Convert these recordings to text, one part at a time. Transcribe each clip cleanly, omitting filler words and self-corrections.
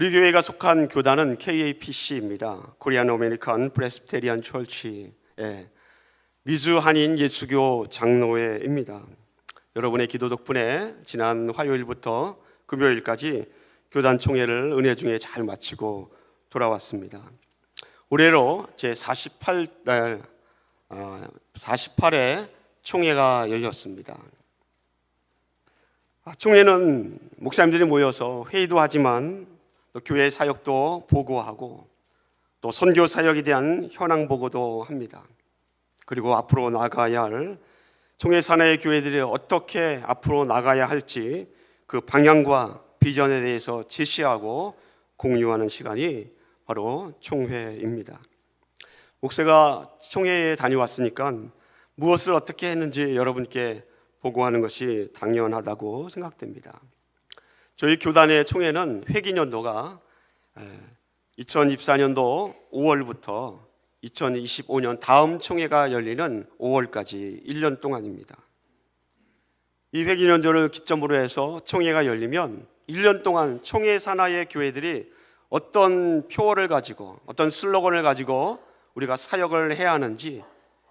우리 교회가 속한 교단은 KAPC입니다. Korean American Presbyterian Church, 미주 한인 예수교 장로회입니다. 여러분의 기도 덕분에 지난 화요일부터 금요일까지 교단 총회를 은혜 중에 잘 마치고 돌아왔습니다. 올해로 제 48회 총회가 열렸습니다. 총회는 목사님들이 모여서 회의도 하지만 또 교회 사역도 보고하고 또 선교 사역에 대한 현황 보고도 합니다. 그리고 앞으로 나가야 할 총회 산하의 교회들이 어떻게 앞으로 나가야 할지 그 방향과 비전에 대해서 제시하고 공유하는 시간이 바로 총회입니다. 목사가 총회에 다녀왔으니까 무엇을 어떻게 했는지 여러분께 보고하는 것이 당연하다고 생각됩니다. 저희 교단의 총회는 회기년도가 2024년도 5월부터 2025년 다음 총회가 열리는 5월까지 1년 동안입니다. 이 회기년도를 기점으로 해서 총회가 열리면 1년 동안 총회 산하의 교회들이 어떤 표어를 가지고 어떤 슬로건을 가지고 우리가 사역을 해야 하는지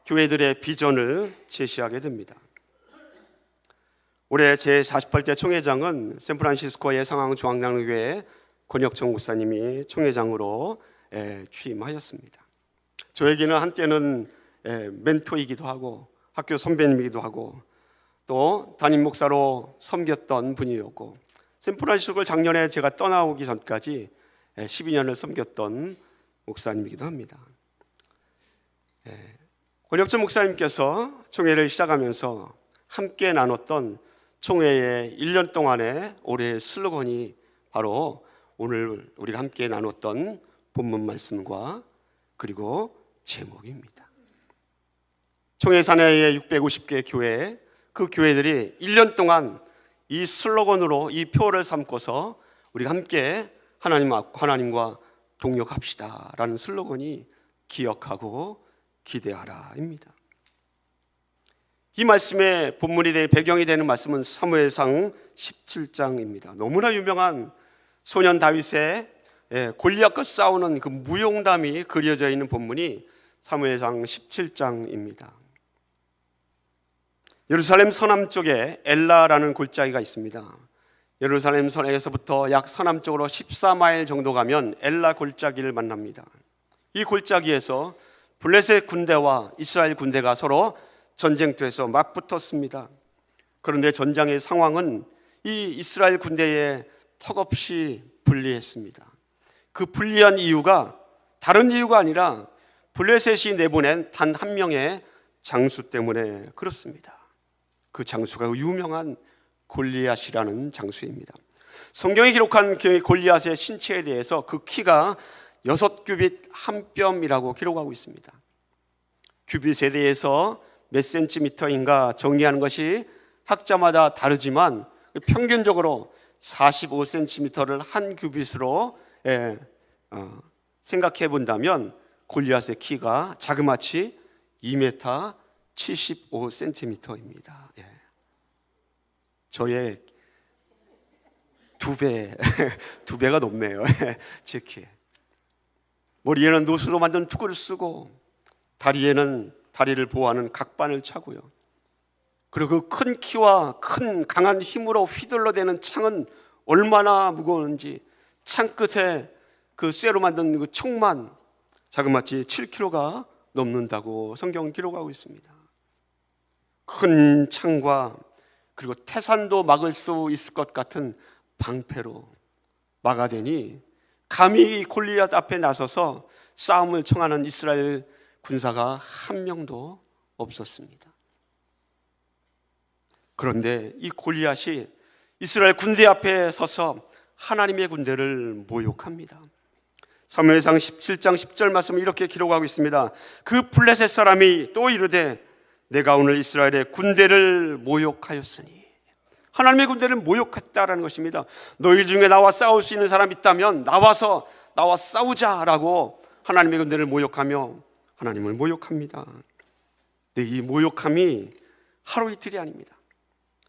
교회들의 비전을 제시하게 됩니다. 올해 제48대 총회장은 샌프란시스코의 상황중앙장로교회 권혁정 목사님이 총회장으로 취임하였습니다. 저에게는 한때는 멘토이기도 하고 학교 선배님이기도 하고 또 담임 목사로 섬겼던 분이었고 샌프란시스코를 작년에 제가 떠나오기 전까지 12년을 섬겼던 목사님이기도 합니다. 권혁정 목사님께서 총회를 시작하면서 함께 나눴던 총회의 1년 동안의 올해의 슬로건이 바로 오늘 우리가 함께 나눴던 본문 말씀과 그리고 제목입니다. 총회 산하의 650개 교회, 그 교회들이 1년 동안 이 슬로건으로 이 표어를 삼고서 우리가 함께 하나님과 동역합시다 라는 슬로건이 기억하고 기대하라입니다. 이 말씀의 본문이 될 배경이 되는 말씀은 사무엘상 17장입니다. 너무나 유명한 소년 다윗의 골리앗과 싸우는 그 무용담이 그려져 있는 본문이 사무엘상 17장입니다. 예루살렘 서남쪽에 엘라라는 골짜기가 있습니다. 예루살렘 성에서부터 약 서남쪽으로 14마일 정도 가면 엘라 골짜기를 만납니다. 이 골짜기에서 블레셋 군대와 이스라엘 군대가 서로 전쟁터에서 맞붙었습니다. 그런데 전장의 상황은 이 이스라엘 군대에 턱없이 불리했습니다. 그 불리한 이유가 다른 이유가 아니라 블레셋이 내보낸 단 한 명의 장수 때문에 그렇습니다. 그 장수가 유명한 골리앗이라는 장수입니다. 성경이 기록한 골리앗의 신체에 대해서 그 키가 6규빗 한 뼘이라고 기록하고 있습니다. 규빗에 대해서 몇 센티미터인가 정의하는 것이 학자마다 다르지만 평균적으로 45cm를 한 규빗으로 생각해 본다면 골리앗의 키가 자그마치 2m 75cm입니다. 저의 두 배가 높네요. 제 키. 머리에는 노수로 만든 투구를 쓰고 다리에는 다리를 보호하는 각반을 차고요. 그리고 그 큰 키와 큰 강한 힘으로 휘둘러대는 창은 얼마나 무거웠는지 창 끝에 그 쇠로 만든 그 총만 자그마치 7kg가 넘는다고 성경은 기록하고 있습니다. 큰 창과 그리고 태산도 막을 수 있을 것 같은 방패로 막아대니 감히 골리앗 앞에 나서서 싸움을 청하는 이스라엘 군사가 한 명도 없었습니다. 그런데 이 골리앗이 이스라엘 군대 앞에 서서 하나님의 군대를 모욕합니다. 사무엘상 17장 10절 말씀을 이렇게 기록하고 있습니다. 그 블레셋 사람이 또 이르되 내가 오늘 이스라엘의 군대를 모욕하였으니, 하나님의 군대를 모욕했다라는 것입니다. 너희 중에 나와 싸울 수 있는 사람이 있다면 나와 싸우자라고 하나님의 군대를 모욕하며 하나님을 모욕합니다. 근데 이 모욕함이 하루 이틀이 아닙니다.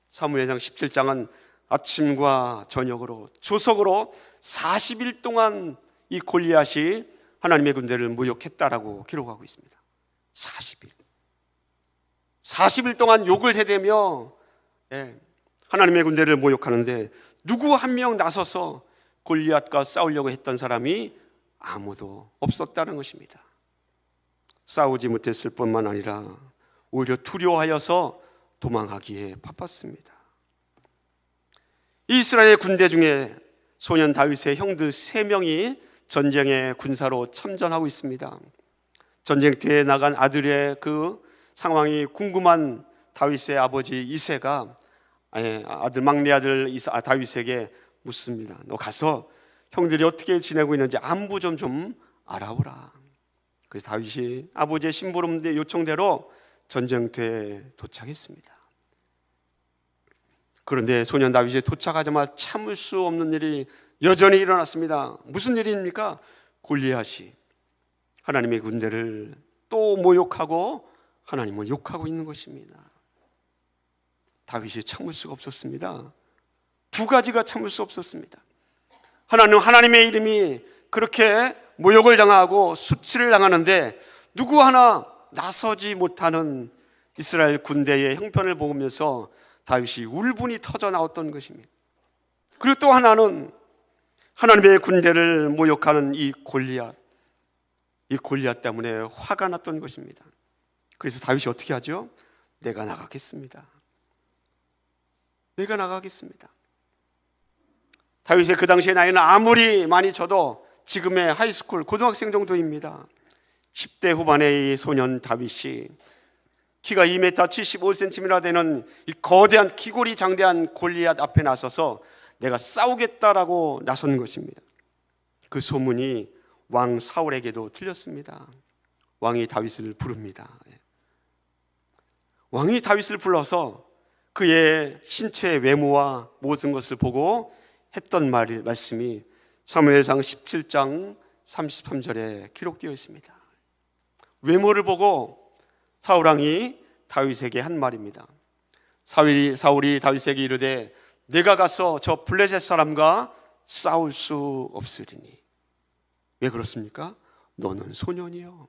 사무엘상 17장은 아침과 저녁으로 조석으로 40일 동안 이 골리앗이 하나님의 군대를 모욕했다라고 기록하고 있습니다. 40일 동안 욕을 해대며 하나님의 군대를 모욕하는데 누구 한 명 나서서 골리앗과 싸우려고 했던 사람이 아무도 없었다는 것입니다. 싸우지 못했을 뿐만 아니라 오히려 두려워하여서 도망하기에 바빴습니다. 이스라엘 군대 중에 소년 다윗의 형들 3명이 전쟁의 군사로 참전하고 있습니다. 전쟁터에 나간 아들의 그 상황이 궁금한 다윗의 아버지 이새가 막내 아들 다윗에게 묻습니다. 너 가서 형들이 어떻게 지내고 있는지 안부 좀 알아보라. 그래서 다윗이 아버지의 심부름 요청대로 전쟁터에 도착했습니다. 그런데 소년 다윗이 도착하자마자 참을 수 없는 일이 여전히 일어났습니다. 무슨 일입니까? 골리앗이 하나님의 군대를 또 모욕하고 하나님을 욕하고 있는 것입니다. 다윗이 참을 수가 없었습니다. 2가지가 참을 수 없었습니다. 하나는 하나님의 이름이 그렇게 모욕을 당하고 수치를 당하는데 누구 하나 나서지 못하는 이스라엘 군대의 형편을 보면서 다윗이 울분이 터져 나왔던 것입니다. 그리고 또 하나는 하나님의 군대를 모욕하는 이 골리앗 때문에 화가 났던 것입니다. 그래서 다윗이 어떻게 하죠? 내가 나가겠습니다. 다윗의 그 당시의 나이는 아무리 많이 쳐도 지금의 하이스쿨 고등학생 정도입니다. 10대 후반의 이 소년 다윗이 키가 2m 75cm나 되는 이 거대한 키골이 장대한 골리앗 앞에 나서서 내가 싸우겠다라고 나선 것입니다. 그 소문이 왕 사울에게도 들렸습니다. 왕이 다윗을 부릅니다. 왕이 다윗을 불러서 그의 신체 외모와 모든 것을 보고 했던 말씀이 사무엘상 17장 33절에 기록되어 있습니다. 외모를 보고 사울왕이 다윗에게 한 말입니다. 사울이 다윗에게 이르되 내가 가서 저 블레셋 사람과 싸울 수 없으리니. 왜 그렇습니까? 너는 소년이요.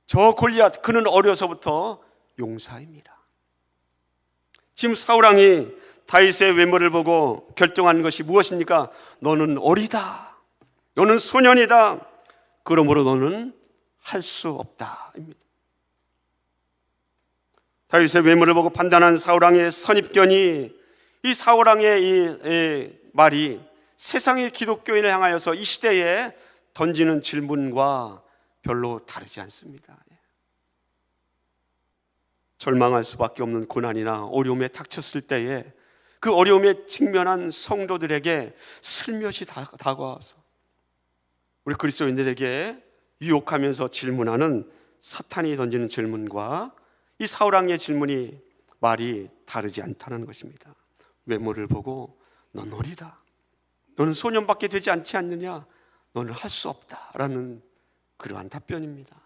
저 골리앗 그는 어려서부터 용사입니다. 지금 사울왕이 다윗의 외모를 보고 결정한 것이 무엇입니까? 너는 어리다. 너는 소년이다. 그러므로 너는 할 수 없다. 다윗의 외모를 보고 판단한 사울왕의 선입견이 이 사울왕의 이 말이 세상의 기독교인을 향하여서 이 시대에 던지는 질문과 별로 다르지 않습니다. 절망할 수밖에 없는 고난이나 어려움에 닥쳤을 때에 그 어려움에 직면한 성도들에게 슬며시 다가와서 우리 그리스도인들에게 유혹하면서 질문하는 사탄이 던지는 질문과 이 사울왕의 질문이 말이 다르지 않다는 것입니다. 외모를 보고 넌 어리다. 너는 소년밖에 되지 않지 않느냐. 너는 할 수 없다라는 그러한 답변입니다.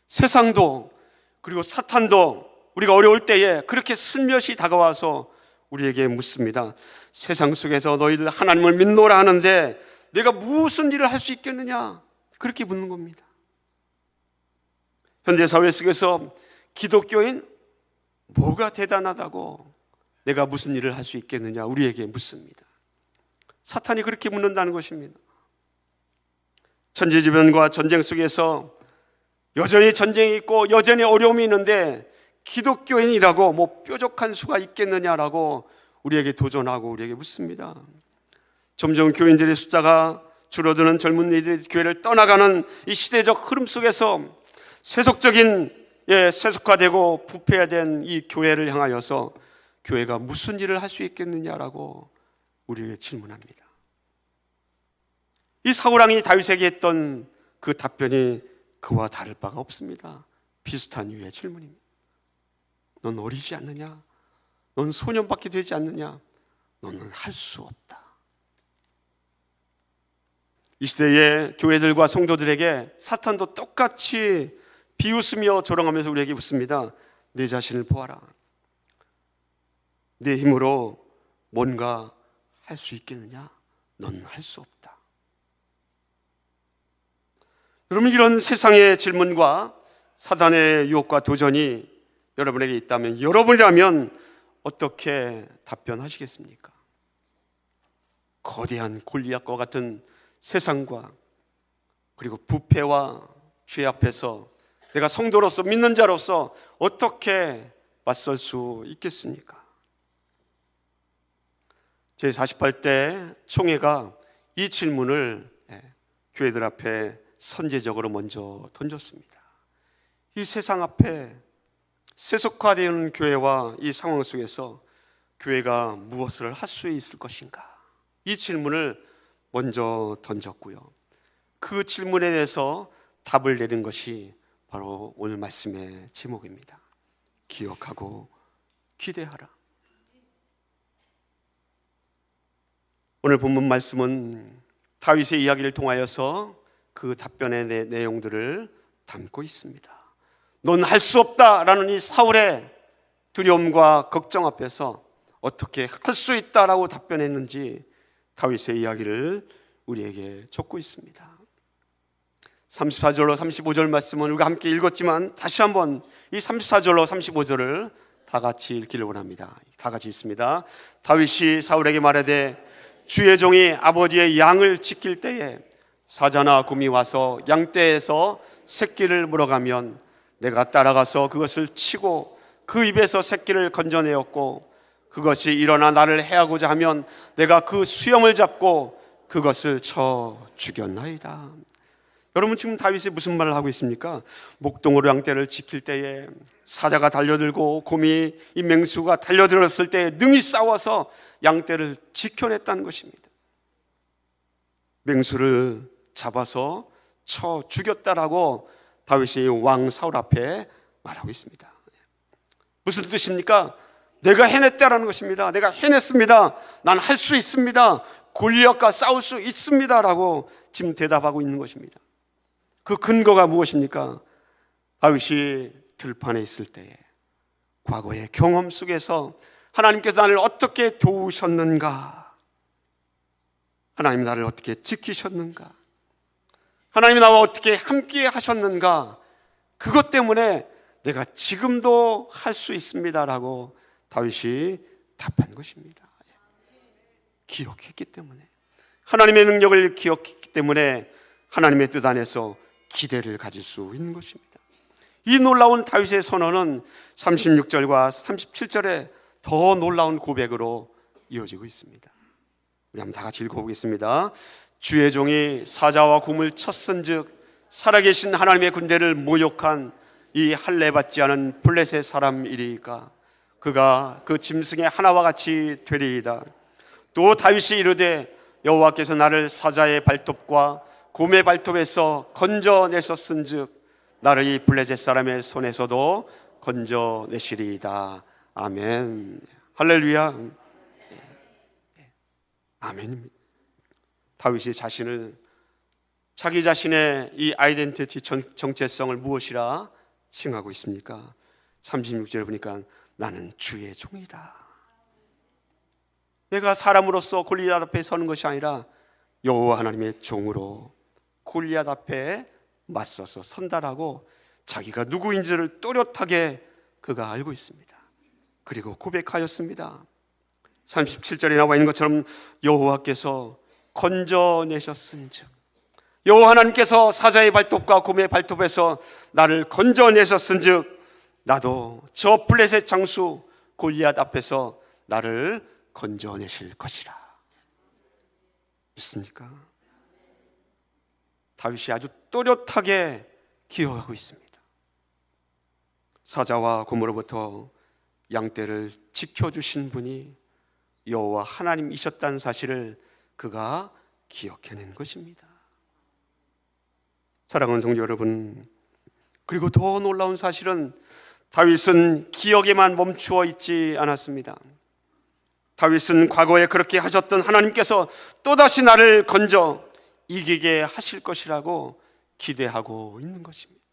세상도 그리고 사탄도 우리가 어려울 때에 그렇게 슬며시 다가와서 우리에게 묻습니다. 세상 속에서 너희들 하나님을 믿노라 하는데 내가 무슨 일을 할 수 있겠느냐. 그렇게 묻는 겁니다. 현대 사회 속에서 기독교인 뭐가 대단하다고 내가 무슨 일을 할 수 있겠느냐 우리에게 묻습니다. 사탄이 그렇게 묻는다는 것입니다. 천재지변과 전쟁 속에서 여전히 전쟁이 있고 여전히 어려움이 있는데 기독교인이라고 뭐 뾰족한 수가 있겠느냐라고 우리에게 도전하고 우리에게 묻습니다. 점점 교인들의 숫자가 줄어드는 젊은이들이 교회를 떠나가는 이 시대적 흐름 속에서 세속적인 세속화되고 부패화된 이 교회를 향하여서 교회가 무슨 일을 할 수 있겠느냐라고 우리에게 질문합니다. 이 사울왕이 다윗에게 했던 그 답변이 그와 다를 바가 없습니다. 비슷한 유의 질문입니다. 넌 어리지 않느냐? 넌 소년밖에 되지 않느냐? 너는 할 수 없다. 이 시대의 교회들과 성도들에게 사탄도 똑같이 비웃으며 조롱하면서 우리에게 묻습니다. 내 자신을 보아라. 내 힘으로 뭔가 할 수 있겠느냐? 넌 할 수 없다. 여러분, 이런 세상의 질문과 사단의 유혹과 도전이 여러분에게 있다면, 여러분이라면 어떻게 답변하시겠습니까? 거대한 골리앗과 같은 세상과 그리고 부패와 죄 앞에서 내가 성도로서, 믿는 자로서 어떻게 맞설 수 있겠습니까? 제48대 총회가 이 질문을 교회들 앞에 선제적으로 먼저 던졌습니다. 이 세상 앞에 세속화되는 교회와 이 상황 속에서 교회가 무엇을 할 수 있을 것인가? 이 질문을 먼저 던졌고요. 그 질문에 대해서 답을 내린 것이 바로 오늘 말씀의 제목입니다. 기억하고 기대하라. 오늘 본문 말씀은 다윗의 이야기를 통하여서 그 답변의 내용들을 담고 있습니다. 넌 할 수 없다라는 이 사울의 두려움과 걱정 앞에서 어떻게 할 수 있다라고 답변했는지 다윗의 이야기를 우리에게 적고 있습니다. 34절로 35절 말씀은 우리가 함께 읽었지만 다시 한번 이 34절로 35절을 다 같이 읽기를 원합니다. 다 같이 읽습니다. 다윗이 사울에게 말하되 주의 종이 아버지의 양을 지킬 때에 사자나 곰이 와서 양떼에서 새끼를 물어가면 내가 따라가서 그것을 치고 그 입에서 새끼를 건져내었고 그것이 일어나 나를 해하고자 하면 내가 그 수염을 잡고 그것을 쳐 죽였나이다. 여러분, 지금 다윗이 무슨 말을 하고 있습니까? 목동으로 양떼를 지킬 때에 사자가 달려들고 곰이, 이 맹수가 달려들었을 때 능히 싸워서 양떼를 지켜냈다는 것입니다. 맹수를 잡아서 쳐 죽였다라고 다윗이 왕 사울 앞에 말하고 있습니다. 무슨 뜻입니까? 내가 해냈다라는 것입니다. 내가 해냈습니다. 난 할 수 있습니다. 골리앗과 싸울 수 있습니다라고 지금 대답하고 있는 것입니다. 그 근거가 무엇입니까? 다윗이 들판에 있을 때에 과거의 경험 속에서 하나님께서 나를 어떻게 도우셨는가, 하나님 나를 어떻게 지키셨는가, 하나님이 나와 어떻게 함께 하셨는가, 그것 때문에 내가 지금도 할 수 있습니다라고 다윗이 답한 것입니다. 기억했기 때문에, 하나님의 능력을 기억했기 때문에 하나님의 뜻 안에서 기대를 가질 수 있는 것입니다. 이 놀라운 다윗의 선언은 36절과 37절에 더 놀라운 고백으로 이어지고 있습니다. 우리 한번 다 같이 읽어보겠습니다. 주의 종이 사자와 곰을 쳤은즉 살아계신 하나님의 군대를 모욕한 이 할례 받지 않은 블레셋 사람이리까 그가 그 짐승의 하나와 같이 되리이다. 또 다윗이 이르되 여호와께서 나를 사자의 발톱과 곰의 발톱에서 건져내셨은즉 나를 이 블레셋 사람의 손에서도 건져내시리이다. 아멘. 할렐루야. 아멘입니다. 다윗이 자신을, 자기 자신의 이 아이덴티티 정체성을 무엇이라 칭하고 있습니까? 36절에 보니까 나는 주의 종이다. 내가 사람으로서 골리앗 앞에 서는 것이 아니라 여호와 하나님의 종으로 골리앗 앞에 맞서서 선다라고 자기가 누구인지를 또렷하게 그가 알고 있습니다. 그리고 고백하였습니다. 37절에 나와 있는 것처럼 여호와께서 건져내셨은즉, 여호와 하나님께서 사자의 발톱과 곰의 발톱에서 나를 건져내셨은즉 나도 저 블레셋 장수 골리앗 앞에서 나를 건져내실 것이라. 믿습니까? 다윗이 아주 또렷하게 기억하고 있습니다. 사자와 곰으로부터 양떼를 지켜주신 분이 여호와 하나님이셨다는 사실을 그가 기억해낸 것입니다. 사랑하는 성도 여러분, 그리고 더 놀라운 사실은 다윗은 기억에만 멈추어 있지 않았습니다. 다윗은 과거에 그렇게 하셨던 하나님께서 또다시 나를 건져 이기게 하실 것이라고 기대하고 있는 것입니다.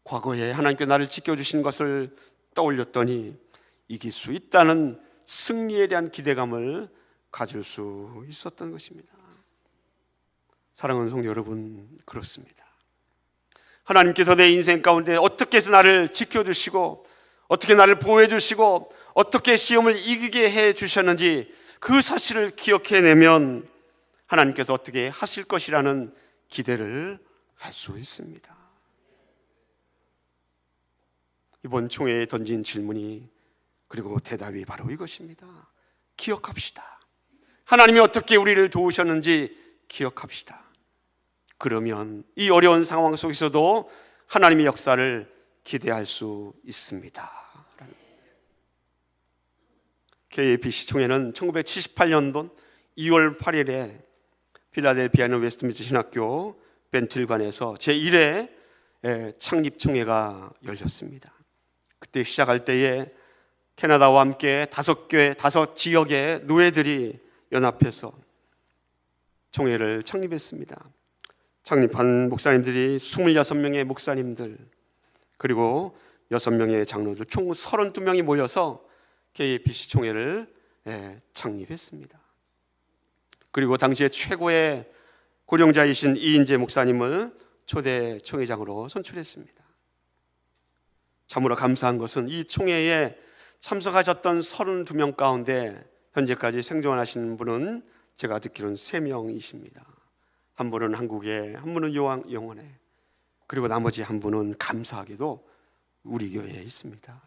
과거에 하나님께 나를 지켜주신 것을 떠올렸더니 이길 수 있다는 승리에 대한 기대감을 가질 수 있었던 것입니다. 사랑하는 성도 여러분, 그렇습니다. 하나님께서 내 인생 가운데 어떻게 해서 나를 지켜주시고 어떻게 나를 보호해 주시고 어떻게 시험을 이기게 해 주셨는지 그 사실을 기억해내면 하나님께서 어떻게 하실 것이라는 기대를 할 수 있습니다. 이번 총회에 던진 질문이 그리고 대답이 바로 이것입니다. 기억합시다. 하나님이 어떻게 우리를 도우셨는지 기억합시다. 그러면 이 어려운 상황 속에서도 하나님의 역사를 기대할 수 있습니다. KAPC 총회는 1978년도 2월 8일에 필라델피아 있는 웨스트민스터 신학교 벤틀관에서 제1회 창립총회가 열렸습니다. 그때 시작할 때에 캐나다와 함께 5교회, 5지역의 노예들이 연합해서 총회를 창립했습니다. 창립한 목사님들이 26명의 목사님들 그리고 6명의 장로들 총 32명이 모여서 KAPC 총회를 창립했습니다. 그리고 당시에 최고의 고령자이신 이인재 목사님을 초대 총회장으로 선출했습니다. 참으로 감사한 것은 이 총회에 참석하셨던 32명 가운데 현재까지 생존하시는 분은 제가 듣기로는 3명이십니다. 한 분은 한국에, 한 분은 영원에, 그리고 나머지 한 분은 감사하게도 우리 교회에 있습니다.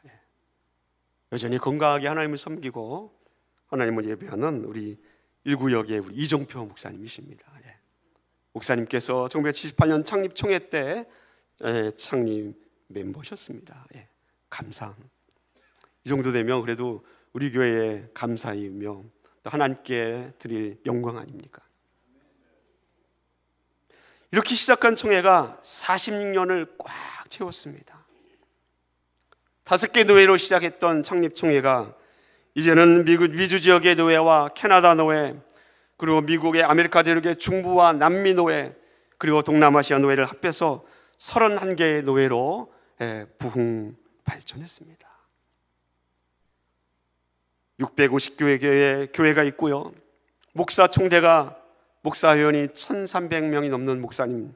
여전히 건강하게 하나님을 섬기고 하나님을 예배하는 우리 1구역의 우리 이종표 목사님이십니다. 목사님께서 1978년 창립 총회 때 창립 멤버셨습니다. 감사. 이 정도 되면 그래도 우리 교회의 감사이며 또 하나님께 드릴 영광 아닙니까? 이렇게 시작한 총회가 46년을 꽉 채웠습니다. 5개 노예로 시작했던 창립 총회가 이제는 미주 지역의 노예와 캐나다 노예 그리고 미국의 아메리카 대륙의 중부와 남미 노예 그리고 동남아시아 노예를 합해서 31개의 노예로 부흥 발전했습니다. 650교회의 교회가 있고요. 목사 총대가 목사회원이 1300명이 넘는 목사님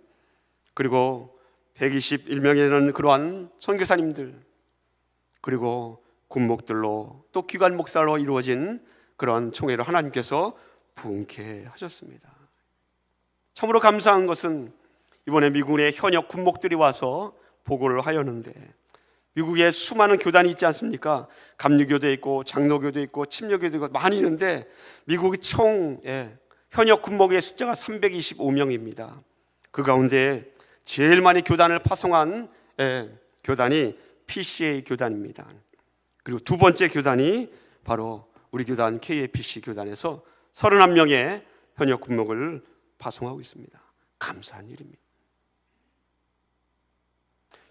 그리고 121명이 되는 그러한 선교사님들 그리고 군목들로 또 기관 목사로 이루어진 그러한 총회를 하나님께서 부흥케 하셨습니다. 참으로 감사한 것은 이번에 미국의 현역 군목들이 와서 보고를 하였는데 미국에 수많은 교단이 있지 않습니까? 감리교도 있고 장로교도 있고 침례교도 있고 많이 있는데 미국의 총 현역 군목의 숫자가 325명입니다. 그 가운데 제일 많이 교단을 파송한 교단이 PCA 교단입니다. 그리고 두 번째 교단이 바로 우리 교단 KAPC 교단에서 31명의 현역 군목을 파송하고 있습니다. 감사한 일입니다.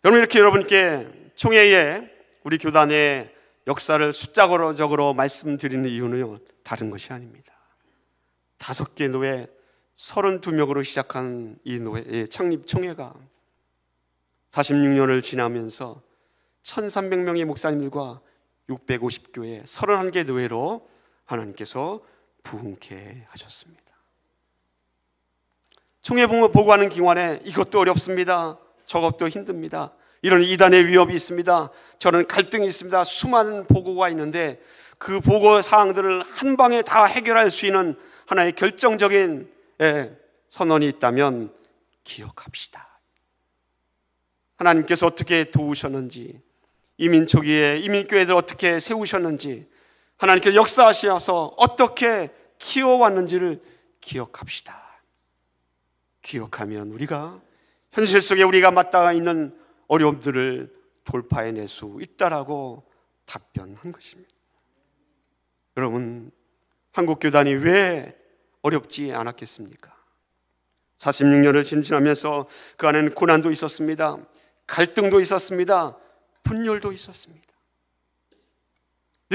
여러분, 이렇게 여러분께 총회에 우리 교단의 역사를 숫자적으로 말씀드리는 이유는요, 다른 것이 아닙니다. 5개 노예 32명으로 시작한 이 노예 창립 총회가 46년을 지나면서 1300명의 목사님들과 650교회 31개 노예로 하나님께서 부흥케 하셨습니다. 총회 보고하는 기관에 이것도 어렵습니다. 저것도 힘듭니다. 이런 이단의 위협이 있습니다. 저는 갈등이 있습니다. 수많은 보고가 있는데 그 보고 사항들을 한 방에 다 해결할 수 있는 하나의 결정적인 선언이 있다면 기억합시다. 하나님께서 어떻게 도우셨는지, 이민 초기에 이민교회들 어떻게 세우셨는지, 하나님께서 역사하셔서 어떻게 키워왔는지를 기억합시다. 기억하면 우리가 현실 속에 우리가 맞닿아 있는 어려움들을 돌파해낼 수 있다라고 답변한 것입니다. 여러분, 한국교단이 왜 어렵지 않았겠습니까? 46년을 지나면서 그 안에는 고난도 있었습니다. 갈등도 있었습니다. 분열도 있었습니다.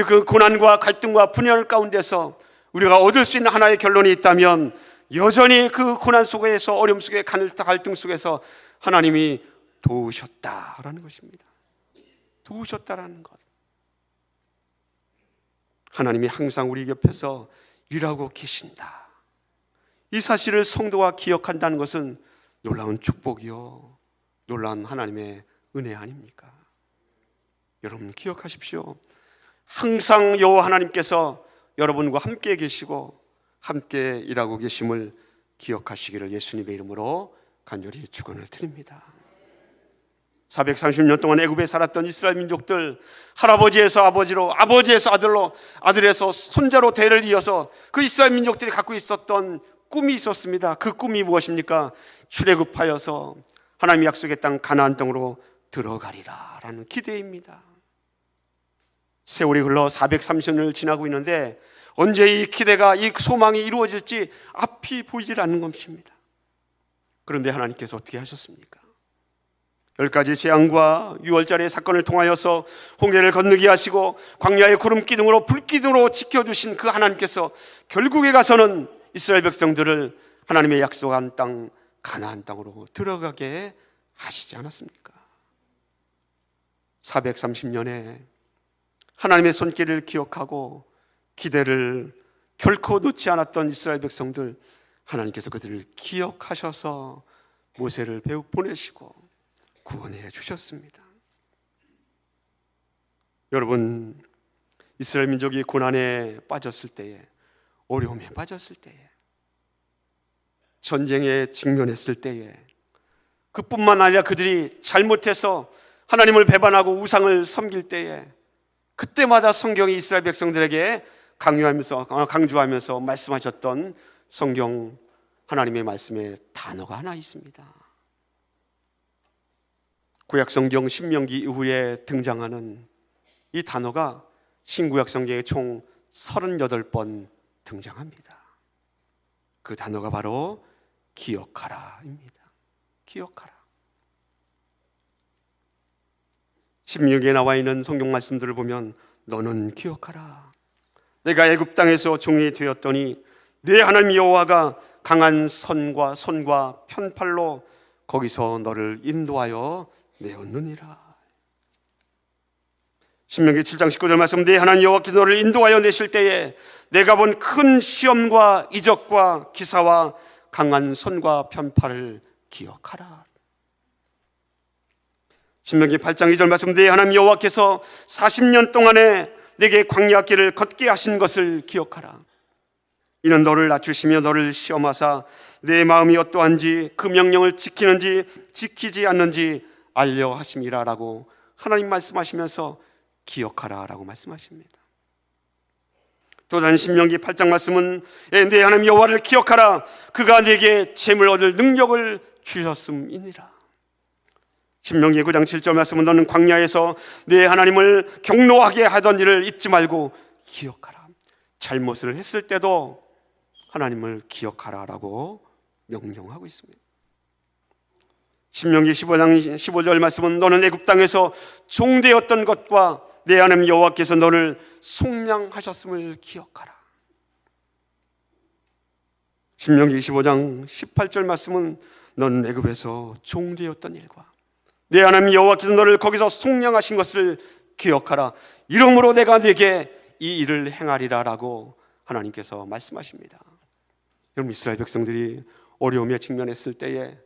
그 고난과 갈등과 분열 가운데서 우리가 얻을 수 있는 하나의 결론이 있다면 여전히 그 고난 속에서 어려움 속에 갈등 속에서 하나님이 도우셨다라는 것입니다. 도우셨다라는 것. 하나님이 항상 우리 옆에서 일하고 계신다. 이 사실을 성도가 기억한다는 것은 놀라운 축복이요, 놀라운 하나님의 은혜 아닙니까? 여러분 기억하십시오. 항상 여호와 하나님께서 여러분과 함께 계시고 함께 일하고 계심을 기억하시기를 예수님의 이름으로 간절히 축원을 드립니다. 430년 동안 애굽에 살았던 이스라엘 민족들, 할아버지에서 아버지로, 아버지에서 아들로, 아들에서 손자로 대를 이어서 그 이스라엘 민족들이 갖고 있었던 꿈이 있었습니다. 그 꿈이 무엇입니까? 출애굽하여서 하나님이 약속의 땅 가나안 땅으로 들어가리라 라는 기대입니다. 세월이 흘러 430년을 지나고 있는데 언제 이 기대가, 이 소망이 이루어질지 앞이 보이질 않는 것입니다. 그런데 하나님께서 어떻게 하셨습니까? 10가지 재앙과 6월절의 사건을 통하여서 홍해를 건너게 하시고 광야의 구름 기둥으로 불 기둥으로 지켜주신 그 하나님께서 결국에 가서는 이스라엘 백성들을 하나님의 약속한 땅 가나안 땅으로 들어가게 하시지 않았습니까? 430년에 하나님의 손길을 기억하고 기대를 결코 놓지 않았던 이스라엘 백성들, 하나님께서 그들을 기억하셔서 모세를 보내시고 구원해 주셨습니다. 여러분, 이스라엘 민족이 고난에 빠졌을 때에, 어려움에 빠졌을 때에, 전쟁에 직면했을 때에, 그뿐만 아니라 그들이 잘못해서 하나님을 배반하고 우상을 섬길 때에, 그때마다 성경이 이스라엘 백성들에게 강조하면서 말씀하셨던 성경 하나님의 말씀의 단어가 하나 있습니다. 구약 성경 신명기 이후에 등장하는 이 단어가 신구약 성경에 총 38번 등장합니다. 그 단어가 바로 기억하라입니다. 기억하라. 신명기에 나와 있는 성경 말씀들을 보면 너는 기억하라. 내가 애굽 땅에서 종이 되었더니 내 하나님 여호와가 강한 손과 편팔로 거기서 너를 인도하여 내었느니라. 신명기 7장 19절 말씀, 내 하나님 여호와께서 너를 인도하여 내실 때에 내가 본 큰 시험과 이적과 기사와 강한 손과 편팔을 기억하라. 신명기 8장 2절 말씀, 내 하나님 여호와께서 40년 동안에 내게 광야 길을 걷게 하신 것을 기억하라. 이는 너를 낮추시며 너를 시험하사 내 마음이 어떠한지 그 명령을 지키는지 지키지 않는지 알려 하심이라 라고 하나님 말씀하시면서 기억하라 라고 말씀하십니다. 또 다른 신명기 8장 말씀은 내 하나님 여호와를 기억하라. 그가 내게 재물 얻을 능력을 주셨음이니라. 신명기 9장 7절 말씀은 너는 광야에서 내 하나님을 경노하게 하던 일을 잊지 말고 기억하라. 잘못을 했을 때도 하나님을 기억하라 라고 명령하고 있습니다. 신명기 15장 15절 말씀은 너는 애굽 땅에서 종되었던 것과 내 하나님 여호와께서 너를 속량하셨음을 기억하라. 신명기 25장 18절 말씀은 너는 애굽에서 종되었던 일과 내 하나님 여호와께서 너를 거기서 속량하신 것을 기억하라. 이러므로 내가 네게 이 일을 행하리라 라고 하나님께서 말씀하십니다. 여러분, 이스라엘 백성들이 어려움에 직면했을 때에,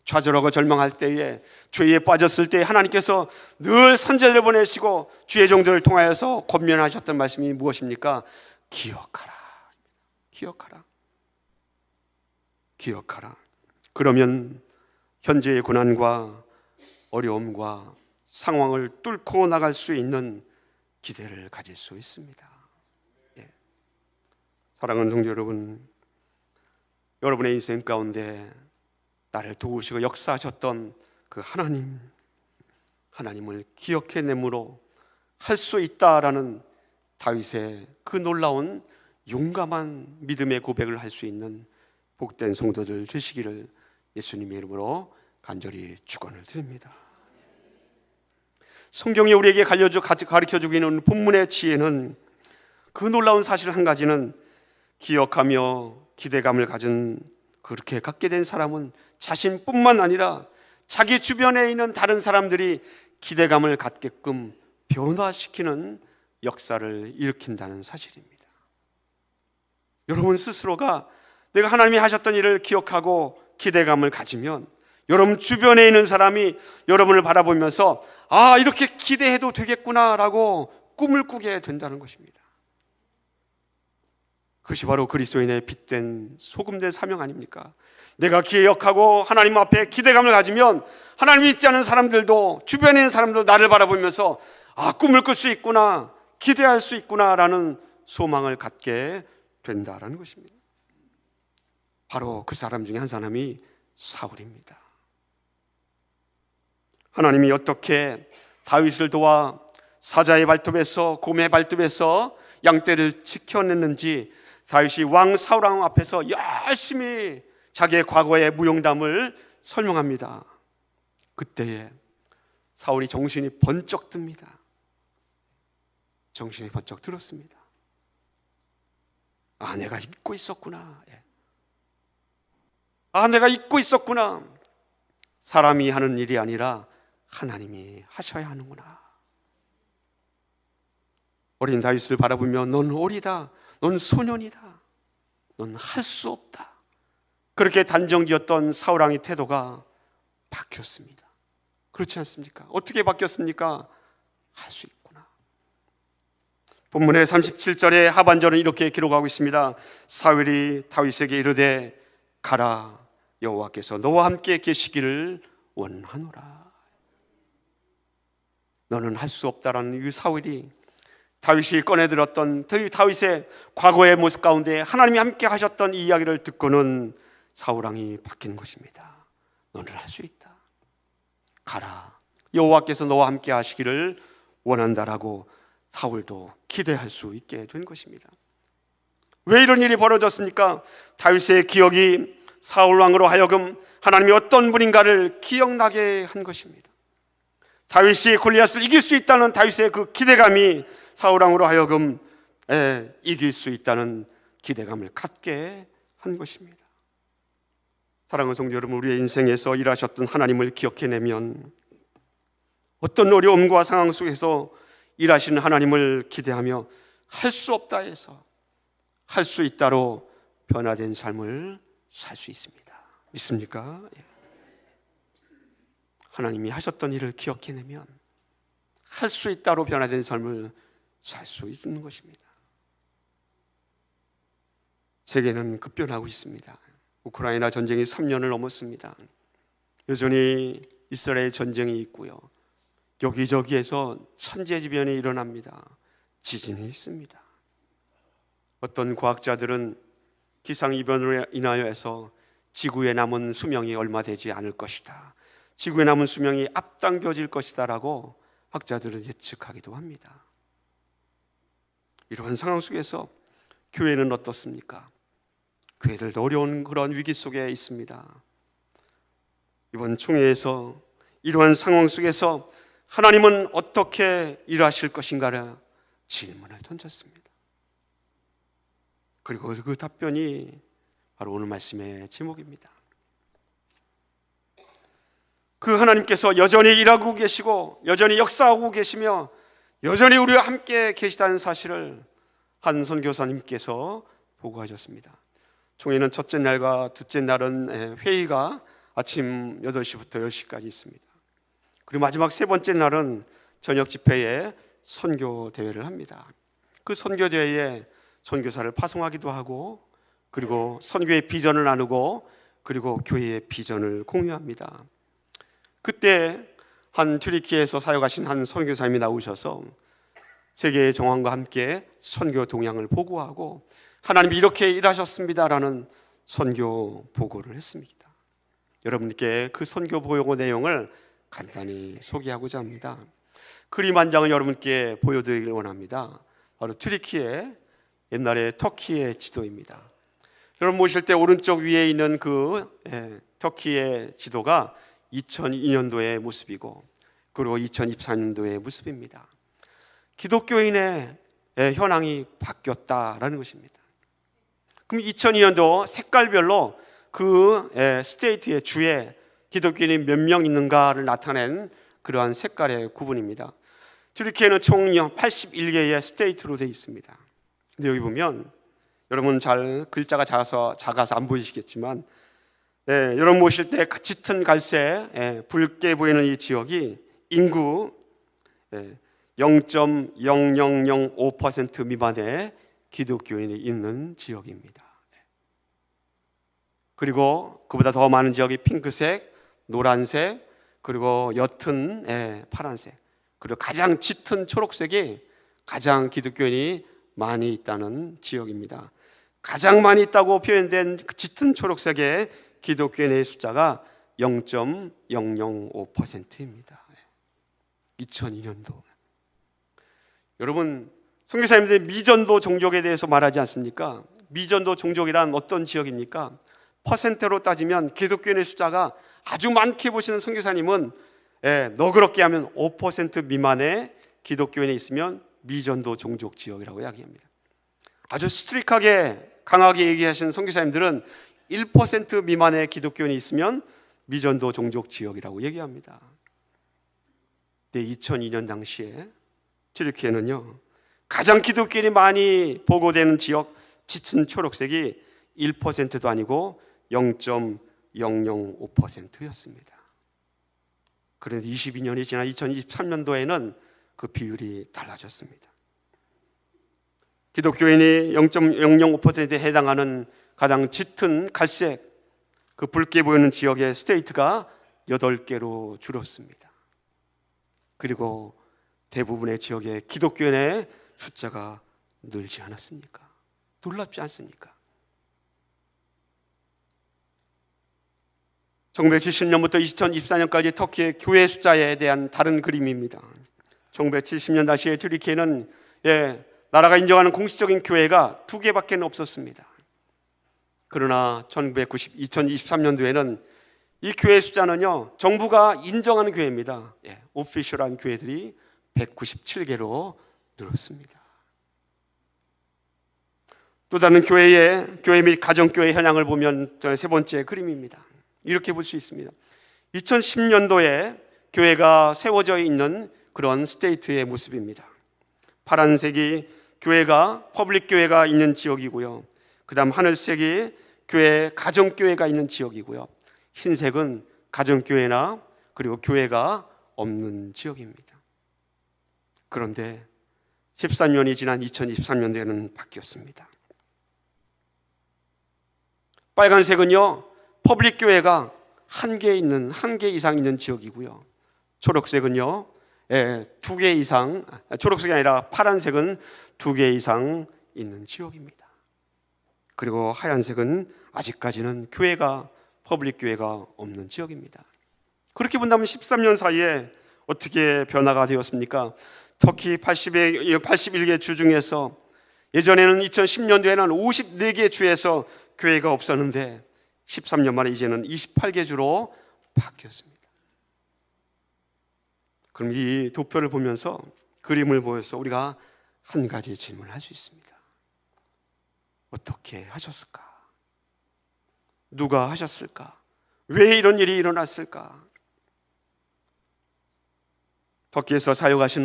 좌절하고 절망할 때에, 죄에 빠졌을 때에 하나님께서 늘 선지자를 보내시고 주의 종들을 통하여서 권면하셨던 말씀이 무엇입니까? 기억하라. 기억하라. 기억하라. 그러면 현재의 고난과 어려움과 상황을 뚫고 나갈 수 있는 기대를 가질 수 있습니다. 예. 사랑하는 성도 여러분, 여러분의 인생 가운데 나를 도우시고 역사하셨던 그 하나님을 기억해내므로 할 수 있다라는 다윗의 그 놀라운 용감한 믿음의 고백을 할 수 있는 복된 성도들 되시기를 예수님의 이름으로 간절히 축원을 드립니다. 성경이 우리에게 가르쳐주고 있는 본문의 지혜는, 그 놀라운 사실 한 가지는, 기억하며 기대감을 그렇게 갖게 된 사람은 자신뿐만 아니라 자기 주변에 있는 다른 사람들이 기대감을 갖게끔 변화시키는 역사를 일으킨다는 사실입니다. 여러분 스스로가 내가 하나님이 하셨던 일을 기억하고 기대감을 가지면 여러분 주변에 있는 사람이 여러분을 바라보면서 아, 이렇게 기대해도 되겠구나라고 꿈을 꾸게 된다는 것입니다. 그것이 바로 그리스도인의 빛된 소금된 사명 아닙니까? 내가 기억하고 하나님 앞에 기대감을 가지면 하나님이 있지 않은 사람들도, 주변에 있는 사람들도 나를 바라보면서 아, 꿈을 꿀 수 있구나, 기대할 수 있구나라는 소망을 갖게 된다라는 것입니다. 바로 그 사람 중에 한 사람이 사울입니다. 하나님이 어떻게 다윗을 도와 사자의 발톱에서, 곰의 발톱에서 양떼를 지켜냈는지 다윗이 왕 사울왕 앞에서 열심히 자기의 과거의 무용담을 설명합니다. 그때에 사울이 정신이 번쩍 듭니다. 정신이 번쩍 들었습니다. 아, 내가 잊고 있었구나. 아, 내가 잊고 있었구나. 사람이 하는 일이 아니라 하나님이 하셔야 하는구나. 어린 다윗을 바라보며 넌 어리다, 넌 소년이다, 넌 할 수 없다, 그렇게 단정지었던 사울왕의 태도가 바뀌었습니다. 그렇지 않습니까? 어떻게 바뀌었습니까? 할 수 있구나. 본문의 37절의 하반절은 이렇게 기록하고 있습니다. 사울이 다윗에게 이르되 가라, 여호와께서 너와 함께 계시기를 원하노라. 너는 할 수 없다라는 이 사울이 다윗이 꺼내들었던 다윗의 과거의 모습 가운데 하나님이 함께 하셨던 이 이야기를 듣고는 사울왕이 바뀌는 것입니다. 너는 할 수 있다. 가라, 여호와께서 너와 함께 하시기를 원한다라고 사울도 기대할 수 있게 된 것입니다. 왜 이런 일이 벌어졌습니까? 다윗의 기억이 사울왕으로 하여금 하나님이 어떤 분인가를 기억나게 한 것입니다. 다윗이 골리앗을 이길 수 있다는 다윗의 그 기대감이 사울왕으로 하여금 이길 수 있다는 기대감을 갖게 한 것입니다. 사랑하는 성도 여러분, 우리의 인생에서 일하셨던 하나님을 기억해내면 어떤 어려움과 상황 속에서 일하시는 하나님을 기대하며 할 수 없다 해서 할 수 있다로 변화된 삶을 살 수 있습니다. 믿습니까? 하나님이 하셨던 일을 기억해내면 할 수 있다로 변화된 삶을 살 수 있는 것입니다. 세계는 급변하고 있습니다. 우크라이나 전쟁이 3년을 넘었습니다. 여전히 이스라엘 전쟁이 있고요, 여기저기에서 천재지변이 일어납니다. 지진이 있습니다. 어떤 과학자들은 기상이변으로 인하여 해서 지구에 남은 수명이 얼마 되지 않을 것이다, 지구에 남은 수명이 앞당겨질 것이다 라고 학자들은 예측하기도 합니다. 이러한 상황 속에서 교회는 어떻습니까? 교회들도 어려운 그런 위기 속에 있습니다. 이번 총회에서 이러한 상황 속에서 하나님은 어떻게 일하실 것인가를 질문을 던졌습니다. 그리고 그 답변이 바로 오늘 말씀의 제목입니다. 그 하나님께서 여전히 일하고 계시고 여전히 역사하고 계시며 여전히 우리와 함께 계시다는 사실을 한 선교사님께서 보고하셨습니다. 총회는 첫째 날과 둘째 날은 회의가 아침 8시부터 10시까지 있습니다. 그리고 마지막 세 번째 날은 저녁 집회에 선교 대회를 합니다. 그 선교 대회에 선교사를 파송하기도 하고, 그리고 선교의 비전을 나누고, 그리고 교회의 비전을 공유합니다. 그때 한 튀르키예에서 사역하신 한 선교사님이 나오셔서 세계의 정황과 함께 선교 동향을 보고하고 하나님이 이렇게 일하셨습니다라는 선교 보고를 했습니다. 여러분께 그 선교 보고 내용을 간단히 소개하고자 합니다. 그림 한 장을 여러분께 보여드리길 원합니다. 바로 튀르키예, 옛날에 터키의 지도입니다. 여러분 보실 때 오른쪽 위에 있는 그 터키의 지도가 2002년도의 모습이고, 그리고 2024년도의 모습입니다. 기독교인의 현황이 바뀌었다라는 것입니다. 그럼 2002년도 색깔별로 그 스테이트의 주에 기독교인이 몇 명 있는가를 나타낸 그러한 색깔의 구분입니다. 튀르키예는 총 81개의 스테이트로 되어 있습니다. 근데 여기 보면 여러분 잘 글자가 작아서 안 보이시겠지만, 여러분 보실 때 짙은 갈색, 붉게 보이는 이 지역이 인구 0.0005% 미만의 기독교인이 있는 지역입니다. 그리고 그보다 더 많은 지역이 핑크색, 노란색, 그리고 옅은 파란색, 그리고 가장 짙은 초록색이 가장 기독교인이 많이 있다는 지역입니다. 가장 많이 있다고 표현된 그 짙은 초록색의 기독교인의 숫자가 0.005%입니다. 2002년도. 여러분, 선교사님들이 미전도 종족에 대해서 말하지 않습니까? 미전도 종족이란 어떤 지역입니까? 퍼센트로 따지면 기독교인의 숫자가 아주 많게 보시는 선교사님은 너그럽게 하면 5% 미만의 기독교인이 있으면 미전도 종족 지역이라고 이야기합니다. 아주 스트릭하게 강하게 얘기하시는 선교사님들은 1% 미만의 기독교인이 있으면 미전도 종족 지역이라고 얘기합니다. 2002년 당시에 튀르키예는요, 가장 기독교인이 많이 보고되는 지역 짙은 초록색이 1%도 아니고 0.005%였습니다. 그런데 22년이 지나 2023년도에는 그 비율이 달라졌습니다. 기독교인이 0.005%에 해당하는 가장 짙은 갈색, 그 붉게 보이는 지역의 스테이트가 8개로 줄었습니다. 그리고 대부분의 지역의 기독교인의 숫자가 늘지 않았습니까? 놀랍지 않습니까? 1970년부터 2024년까지 터키의 교회 숫자에 대한 다른 그림입니다. 1970년 당시에 튀르키예는 나라가 인정하는 공식적인 교회가 2개밖에 없었습니다. 그러나 2023년도에는 이 교회 숫자는요, 정부가 인정하는 교회입니다. 오피셜한 교회들이 197개로 늘었습니다. 또 다른 교회 및 가정교회 현황을 보면 세 번째 그림입니다. 이렇게 볼 수 있습니다. 2010년도에 교회가 세워져 있는 그런 스테이트의 모습입니다. 파란색이 퍼블릭 교회가 있는 지역이고요. 그 다음 하늘색이 가정교회가 있는 지역이고요. 흰색은 가정교회나 그리고 교회가 없는 지역입니다. 그런데 13년이 지난 2023년도에는 바뀌었습니다. 빨간색은요, 퍼블릭 교회가 한 개 이상 있는 지역이고요. 초록색은요, 2개 이상, 초록색이 아니라 파란색은 2개 이상 있는 지역입니다. 그리고 하얀색은 아직까지는 퍼블릭 교회가 없는 지역입니다. 그렇게 본다면 13년 사이에 어떻게 변화가 되었습니까? 터키 81개 주 중에서 예전에는 2010년도에는 54개 주에서 교회가 없었는데 13년 만에 이제는 28개 주로 바뀌었습니다. 그럼 이 도표를 보면서, 그림을 보면서 우리가 한 가지 질문을 할 수 있습니다. 어떻게 하셨을까? 누가 하셨을까? 왜 이런 일이 일어났을까? 터키에서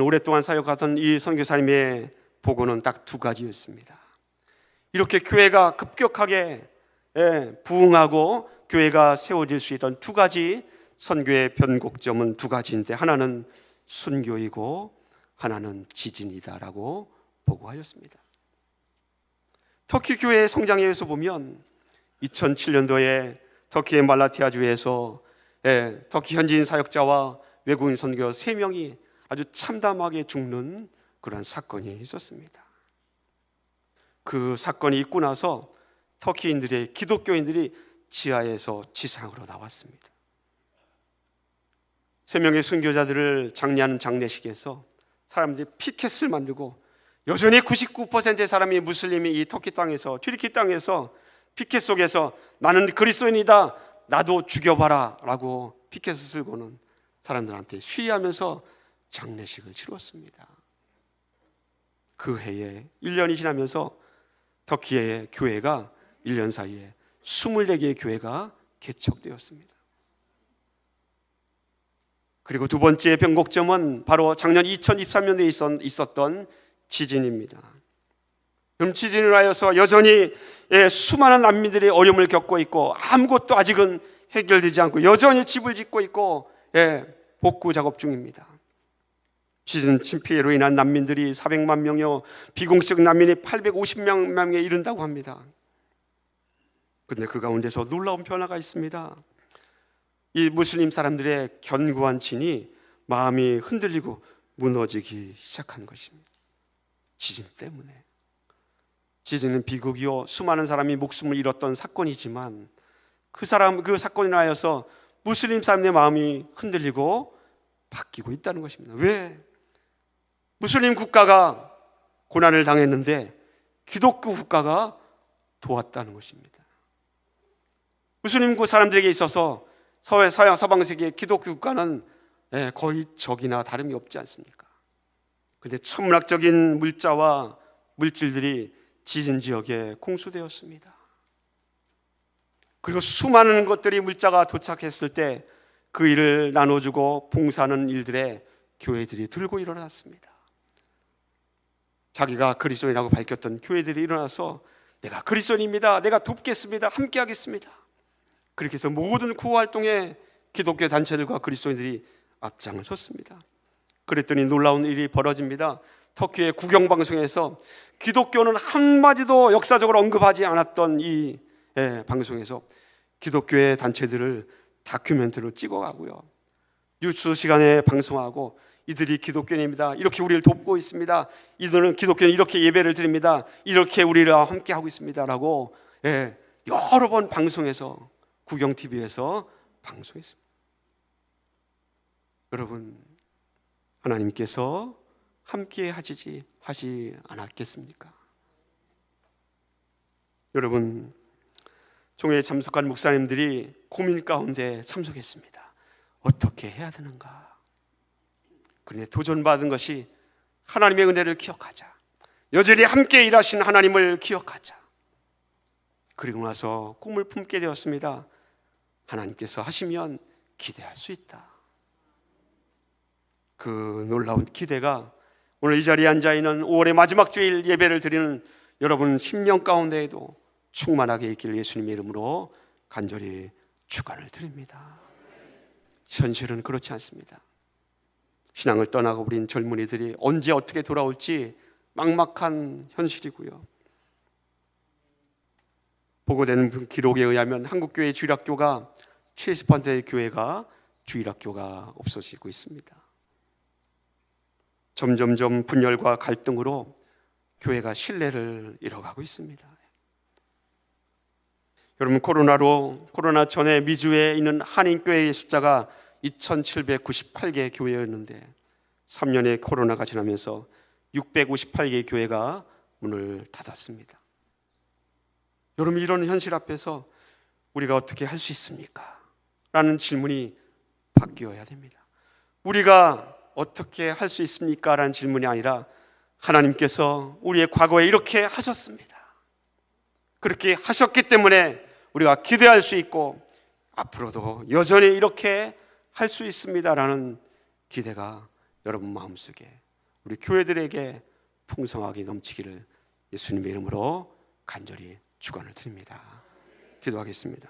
오랫동안 사역하던 이 선교사님의 보고는 딱 2가지였습니다. 이렇게 교회가 급격하게 부흥하고 교회가 세워질 수 있던 2가지 선교의 변곡점은 2가지인데, 하나는 순교이고 하나는 지진이다라고 보고하였습니다. 터키 교회의 성장에 의해서 보면 2007년도에 터키의 말라티아주에서 터키 현지인 사역자와 외국인 선교 3명이 아주 참담하게 죽는 그런 사건이 있었습니다. 그 사건이 있고 나서 기독교인들이 지하에서 지상으로 나왔습니다. 3명의 순교자들을 장례하는 장례식에서 사람들이 피켓을 만들고, 여전히 99%의 사람이 무슬림이 이 터키 땅에서, 튀르키 땅에서 피켓 속에서 나는 그리스도인이다, 나도 죽여봐라 라고 피켓을 쓸고는 사람들한테 시위하면서 장례식을 치렀습니다. 그 해에 1년이 지나면서 터키의 교회가 1년 사이에 24개의 교회가 개척되었습니다. 그리고 2번째 변곡점은 바로 작년 2023년도에 있었던 지진입니다. 그럼 지진으로 하여서 여전히 수많은 난민들이 어려움을 겪고 있고 아무것도 아직은 해결되지 않고 여전히 집을 짓고 있고 복구 작업 중입니다. 지진 피해로 인한 난민들이 400만 명이요, 비공식 난민이 850만 명에 이른다고 합니다. 그런데 그 가운데서 놀라운 변화가 있습니다. 이 무슬림 사람들의 견고한 진이 마음이 흔들리고 무너지기 시작한 것입니다. 지진 때문에. 지진은 비극이요, 수많은 사람이 목숨을 잃었던 사건이지만 그 사건으로 하여서 무슬림 사람들의 마음이 흔들리고 바뀌고 있다는 것입니다. 왜? 무슬림 국가가 고난을 당했는데 기독교 국가가 도왔다는 것입니다. 무슬림 사람들에게 있어서 서방 세계의 기독교 국가는 거의 적이나 다름이 없지 않습니까? 그런데 천문학적인 물자와 물질들이 지진 지역에 공수되었습니다. 그리고 수많은 것들이 물자가 도착했을 때 그 일을 나눠주고 봉사하는 일들에 교회들이 들고 일어났습니다. 자기가 그리스도인이라고 밝혔던 교회들이 일어나서 내가 그리스도인입니다, 내가 돕겠습니다, 함께 하겠습니다. 그렇게 해서 모든 구호 활동에 기독교 단체들과 그리스도인들이 앞장을 섰습니다. 그랬더니 놀라운 일이 벌어집니다. 터키의 국영방송에서 기독교는 한마디도 역사적으로 언급하지 않았던 이 방송에서 기독교의 단체들을 다큐멘터리로 찍어가고요, 뉴스 시간에 방송하고 이들이 기독교인입니다, 이렇게 우리를 돕고 있습니다, 이들은 기독교는 이렇게 예배를 드립니다, 이렇게 우리와 함께 하고 있습니다 라고 여러 번 방송해서 국영TV에서 방송했습니다. 여러분, 하나님께서 함께 하지 않았겠습니까? 여러분, 종회에 참석한 목사님들이 고민 가운데 참석했습니다. 어떻게 해야 되는가? 그런데 도전받은 것이 하나님의 은혜를 기억하자, 여전히 함께 일하신 하나님을 기억하자. 그리고 나서 꿈을 품게 되었습니다. 하나님께서 하시면 기대할 수 있다. 그 놀라운 기대가 오늘 이 자리에 앉아있는 5월의 마지막 주일 예배를 드리는 여러분 심령 가운데에도 충만하게 있기를 예수님의 이름으로 간절히 축원을 드립니다. 현실은 그렇지 않습니다. 신앙을 떠나고 우린 젊은이들이 언제 어떻게 돌아올지 막막한 현실이고요. 보고된 기록에 의하면 한국교회 주일학교가 70%의 교회가 주일학교가 없어지고 있습니다. 점점점 분열과 갈등으로 교회가 신뢰를 잃어가고 있습니다. 여러분, 코로나 전에 미주에 있는 한인교회의 숫자가 2798개 교회였는데 3년의 코로나가 지나면서 658개의 교회가 문을 닫았습니다. 여러분, 이런 현실 앞에서 우리가 어떻게 할 수 있습니까? 라는 질문이 바뀌어야 됩니다. 우리가 어떻게 할 수 있습니까? 라는 질문이 아니라 하나님께서 우리의 과거에 이렇게 하셨습니다, 그렇게 하셨기 때문에 우리가 기대할 수 있고 앞으로도 여전히 이렇게 할 수 있습니다라는 기대가 여러분 마음속에, 우리 교회들에게 풍성하게 넘치기를 예수님의 이름으로 간절히 축원을 드립니다. 기도하겠습니다.